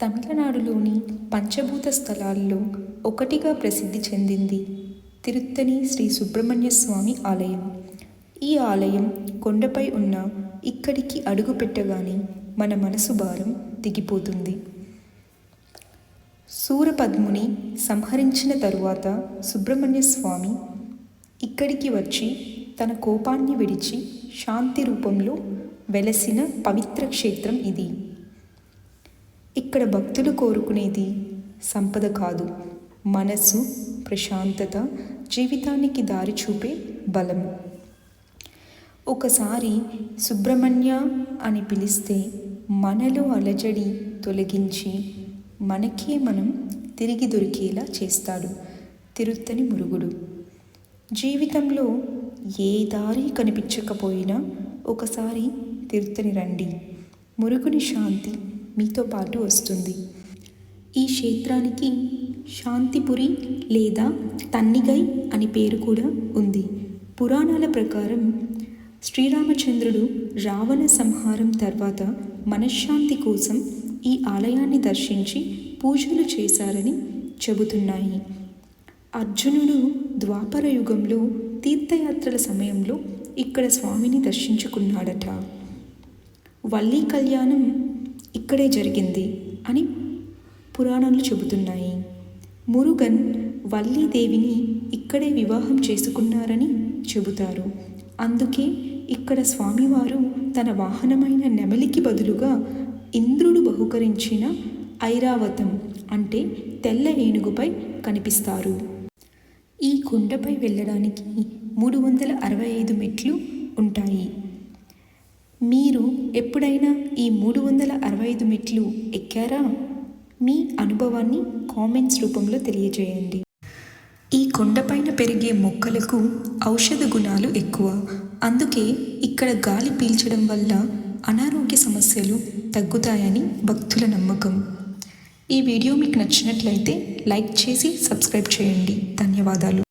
తమిళనాడులోని పంచభూత స్థలాల్లో ఒకటిగా ప్రసిద్ధి చెందింది తిరుత్తణి శ్రీ సుబ్రహ్మణ్య స్వామి ఆలయం. ఈ ఆలయం కొండపై ఉన్న ఇక్కడికి అడుగు పెట్టగానే మన మనసు భారం దిగిపోతుంది. శూరపద్ముని సంహరించిన తరువాత సుబ్రహ్మణ్య స్వామి ఇక్కడికి వచ్చి తన కోపాన్ని విడిచి శాంతి రూపంలో వెలసిన పవిత్ర క్షేత్రం ఇది. ఇక్కడ భక్తులు కోరుకునేది సంపద కాదు, మనసు ప్రశాంతత, జీవితానికి దారి చూపే బలం. ఒకసారి సుబ్రహ్మణ్య అని పిలిస్తే మనలో అలజడి తొలగించి మనకే మనం తిరిగి దొరికేలా చేస్తాడు తిరుత్తణి మురుగుడు. జీవితంలో ఏ దారి కనిపించకపోయినా ఒకసారి తిరుత్తణి రండి, మురుగుని శాంతి మీతో పాటు వస్తుంది. ఈ క్షేత్రానికి శాంతిపురి లేదా తన్నిగై అని పేరు కూడా ఉంది. పురాణాల ప్రకారం శ్రీరామచంద్రుడు రావణ సంహారం తర్వాత మనశ్శాంతి కోసం ఈ ఆలయాన్ని దర్శించి పూజలు చేశారని చెబుతున్నాయి. అర్జునుడు ద్వాపర యుగంలో తీర్థయాత్రల సమయంలో ఇక్కడ స్వామిని దర్శించుకున్నాడట. వల్లి కళ్యాణం ఇక్కడే జరిగింది అని పురాణాలు చెబుతున్నాయి. మురుగన్ వల్లీదేవిని ఇక్కడే వివాహం చేసుకున్నారని చెబుతారు. అందుకే ఇక్కడ స్వామివారు తన వాహనమైన నెమలికి బదులుగా ఇంద్రుడు బహుకరించిన ఐరావతం అంటే తెల్ల ఏనుగుపై కనిపిస్తారు. ఈ కొండపై వెళ్ళడానికి 365 మెట్లు ఉంటాయి. మీరు ఎప్పుడైనా ఈ 365 మెట్లు ఎక్కారా? మీ అనుభవాన్ని కామెంట్స్ రూపంలో తెలియజేయండి. ఈ కొండపైన పెరిగే మొక్కలకు ఔషధ గుణాలు ఎక్కువ. అందుకే ఇక్కడ గాలి పీల్చడం వల్ల అనారోగ్య సమస్యలు తగ్గుతాయని భక్తుల నమ్మకం. ఈ వీడియో మీకు నచ్చినట్లయితే లైక్ చేసి సబ్స్క్రైబ్ చేయండి. ధన్యవాదాలు.